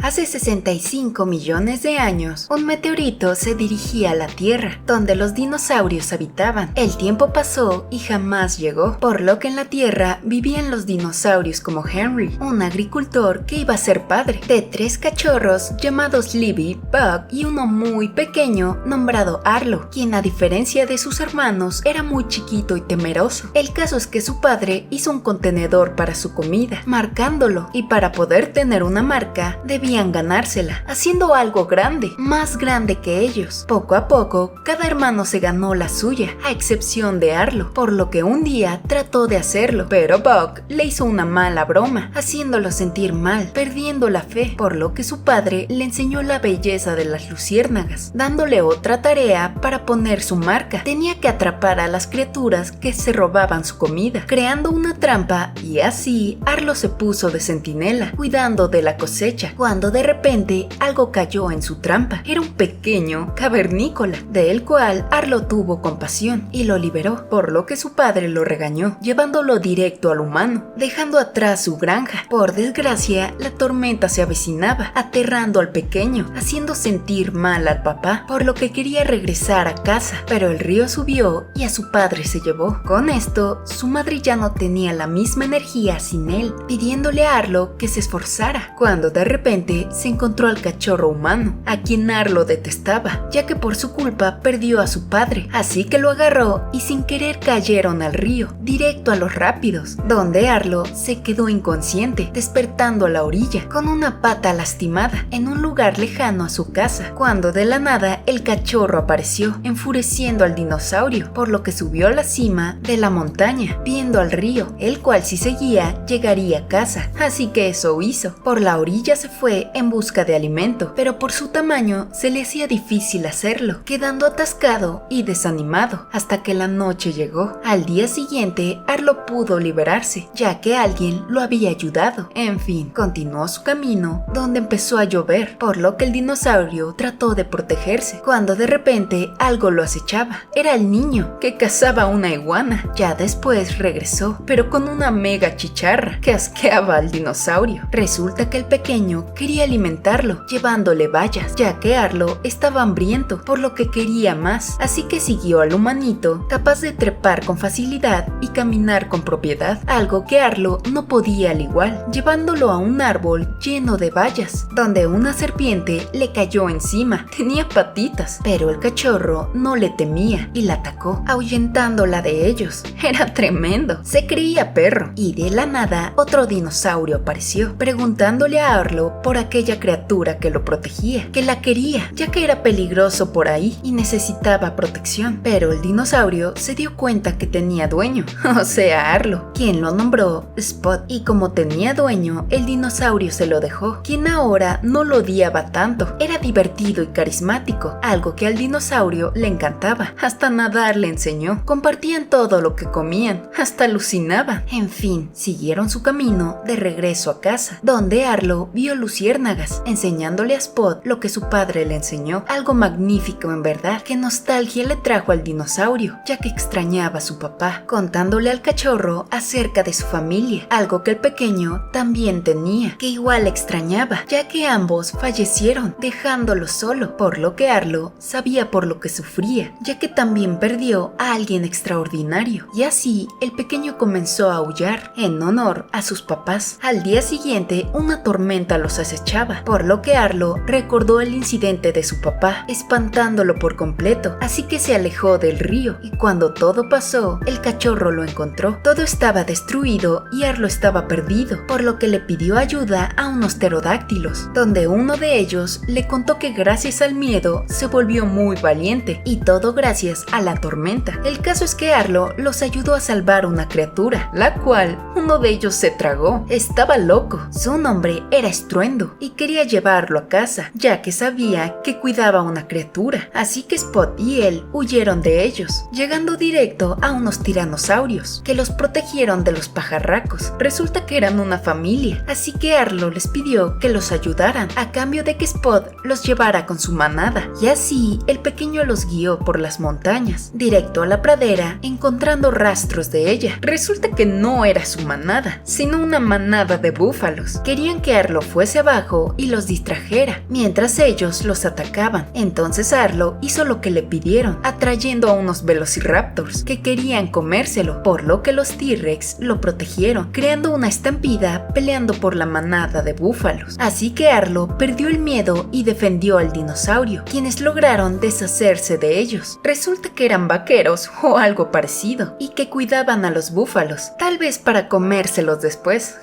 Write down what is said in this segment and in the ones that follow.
Hace 65 millones de años, un meteorito se dirigía a la Tierra, donde los dinosaurios habitaban. El tiempo pasó y jamás llegó, por lo que en la Tierra vivían los dinosaurios como Henry, un agricultor que iba a ser padre de 3 cachorros llamados Libby, Bug y uno muy pequeño nombrado Arlo, quien a diferencia de sus hermanos era muy chiquito y temeroso. El caso es que su padre hizo un contenedor para su comida, marcándolo, y para poder tener una marca debían ganársela, haciendo algo grande, más grande que ellos. Poco a poco, cada hermano se ganó la suya, a excepción de Arlo, por lo que un día trató de hacerlo, pero Bug le hizo una mala broma, haciéndolo sentir mal, perdiendo la fe, por lo que su padre le enseñó la belleza de las luciérnagas, dándole otra tarea para poner su marca. Tenía que atrapar a las criaturas que se robaban su comida, creando una trampa, y así Arlo se puso de centinela, cuidando de la cosecha, cuando de repente algo cayó en su trampa. Era un pequeño cavernícola, del cual Arlo tuvo compasión y lo liberó, por lo que su padre lo regañó, llevándolo directo al humano, dejando atrás su granja. Por desgracia, la tormenta se avecinaba, aterrando al pequeño, haciendo sentir mal al papá, por lo que quería regresar a casa, pero el río subió y a su padre se llevó. Con esto, su madre ya no tenía la misma energía sin él, pidiéndole a Arlo que se esforzara, cuando de repente se encontró al cachorro humano, a quien Arlo detestaba, ya que por su culpa perdió a su padre, así que lo agarró y sin querer cayeron al río, directo a los rápidos, donde Arlo se quedó inconsciente, despertando a la orilla, con una pata lastimada, en un lugar lejano a su casa, cuando de la nada el cachorro apareció, enfureciendo al dinosaurio, por lo que subió a la cima de la montaña, viendo al río, el cual si seguía llegaría a casa, así que eso hizo. Por la orilla se fue en busca de alimento, pero por su tamaño se le hacía difícil hacerlo, quedando atascado y desanimado, hasta que la noche llegó. Al día siguiente, Arlo pudo liberarse, ya que alguien lo había ayudado. En fin, continuó su camino, donde empezó a llover, por lo que el dinosaurio trató de protegerse, cuando de repente algo lo acechaba. Era el niño, que cazaba una iguana. Ya después regresó, pero con una mega chicharra que asqueaba al dinosaurio. Resulta que el pequeño quería alimentarlo, llevándole bayas, ya que Arlo estaba hambriento, por lo que quería más, así que siguió al humanito, capaz de trepar con facilidad y caminar con propiedad, algo que Arlo no podía al igual, llevándolo a un árbol lleno de bayas, donde una serpiente le cayó encima. Tenía patitas, pero el cachorro no le temía y la atacó, ahuyentándola de ellos. Era tremendo, se creía perro, y de la nada otro dinosaurio apareció, preguntándole a Arlo por aquella criatura que lo protegía, que la quería, ya que era peligroso por ahí y necesitaba protección. Pero el dinosaurio se dio cuenta que tenía dueño, o sea Arlo, quien lo nombró Spot, y como tenía dueño, el dinosaurio se lo dejó, quien ahora no lo odiaba tanto. Era divertido y carismático, algo que al dinosaurio le encantaba. Hasta nadar le enseñó, compartían todo lo que comían, hasta alucinaban. En fin, siguieron su camino de regreso a casa, donde Arlo vio luciérnagas, enseñándole a Spot lo que su padre le enseñó. Algo magnífico en verdad. Qué nostalgia le trajo al dinosaurio, ya que extrañaba a su papá, contándole al cachorro acerca de su familia, algo que el pequeño también tenía, que igual extrañaba, ya que ambos fallecieron, dejándolo solo, por lo que Arlo sabía por lo que sufría, ya que también perdió a alguien extraordinario, y así el pequeño comenzó a aullar en honor a sus papás. Al día siguiente, una tormenta los acechaba, por lo que Arlo recordó el incidente de su papá, espantándolo por completo, así que se alejó del río, y cuando todo pasó, el cachorro lo encontró. Todo estaba destruido y Arlo estaba perdido, por lo que le pidió ayuda a unos pterodáctilos, donde uno de ellos le contó que gracias al miedo se volvió muy valiente, y todo gracias a la tormenta. El caso es que Arlo los ayudó a salvar una criatura, la cual uno de ellos se tragó. Estaba loco, su nombre era Estruendo, y quería llevarlo a casa, ya que sabía que cuidaba a una criatura, así que Spot y él huyeron de ellos, llegando directo a unos tiranosaurios, que los protegieron de los pajarracos. Resulta que eran una familia, así que Arlo les pidió que los ayudaran, a cambio de que Spot los llevara con su manada, y así el pequeño los guió por las montañas, directo a la pradera, encontrando rastros de ella. Resulta que no era su manada, sino una manada de búfalos. Querían que Arlo fuese a abajo y los distrajera, mientras ellos los atacaban. Entonces Arlo hizo lo que le pidieron, atrayendo a unos velociraptors que querían comérselo, por lo que los T-Rex lo protegieron, creando una estampida peleando por la manada de búfalos. Así que Arlo perdió el miedo y defendió al dinosaurio, quienes lograron deshacerse de ellos. Resulta que eran vaqueros o algo parecido, y que cuidaban a los búfalos, tal vez para comérselos después.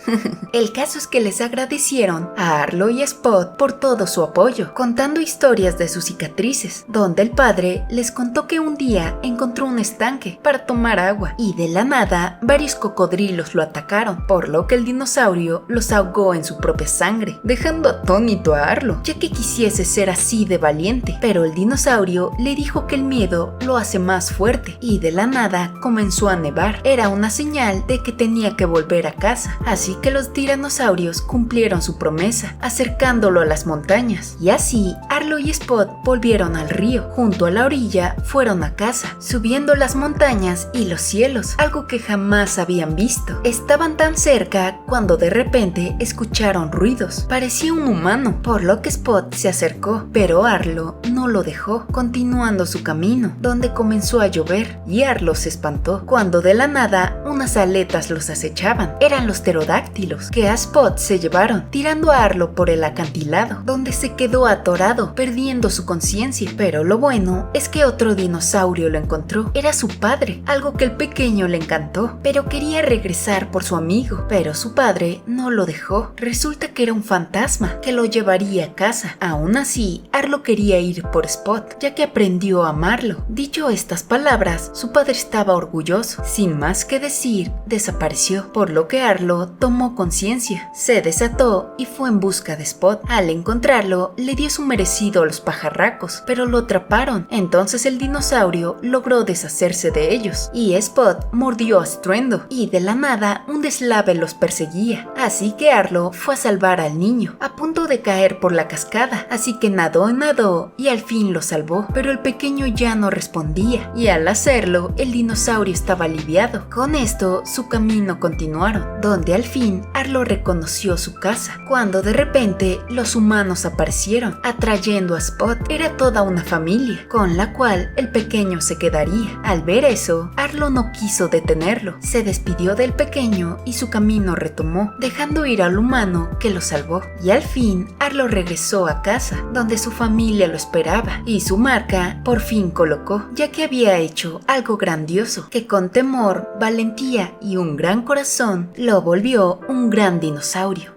El caso es que les agradecieron a Arlo y Spot por todo su apoyo, contando historias de sus cicatrices, donde el padre les contó que un día encontró un estanque para tomar agua, y de la nada varios cocodrilos lo atacaron, por lo que el dinosaurio los ahogó en su propia sangre, dejando atónito a Arlo, ya que quisiese ser así de valiente. Pero el dinosaurio le dijo que el miedo lo hace más fuerte, y de la nada comenzó a nevar. Era una señal de que tenía que volver a casa, así que los tiranosaurios cumplieron su promesa, acercándolo a las montañas, y así Arlo y Spot volvieron al río. Junto a la orilla fueron a casa, subiendo las montañas y los cielos, algo que jamás habían visto. Estaban tan cerca cuando de repente escucharon ruidos. Parecía un humano, por lo que Spot se acercó, pero Arlo no lo dejó, continuando su camino, donde comenzó a llover, y Arlo se espantó cuando de la nada unas aletas los acechaban. Eran los pterodáctilos, que a Spot se llevaron, tirando a Arlo por el acantilado, donde se quedó atorado, perdiendo su conciencia. Pero lo bueno es que otro dinosaurio lo encontró. Era su padre, algo que el pequeño le encantó, pero quería regresar por su amigo, pero su padre no lo dejó. Resulta que era un fantasma que lo llevaría a casa. Aún así, Arlo quería ir por Spot, ya que aprendió a amarlo. Dicho estas palabras, su padre estaba orgulloso. Sin más que decir, desapareció, por lo que Arlo tomó conciencia, se desató y fue en busca de Spot. Al encontrarlo, le dio su merecido a los pajarracos, pero lo atraparon. Entonces el dinosaurio logró deshacerse de ellos, y Spot mordió a Struendo, y de la nada un deslave los perseguía. Así que Arlo fue a salvar al niño, a punto de caer por la cascada, así que nadó y al fin lo salvó, pero el pequeño ya no respondía, y al hacerlo, el dinosaurio estaba aliviado. Con esto, su camino continuaron, donde al fin Arlo reconoció su casa, cuando de repente los humanos aparecieron, atrayendo a Spot. Era toda una familia, con la cual el pequeño se quedaría. Al ver eso, Arlo no quiso detenerlo, se despidió del pequeño y su camino retomó, dejando ir al humano que lo salvó. Y al fin, Arlo regresó a casa, donde su familia lo esperaba, y su marca por fin colocó, ya que había hecho algo grandioso, que con temor, valentía y un gran corazón lo volvió un gran dinosaurio.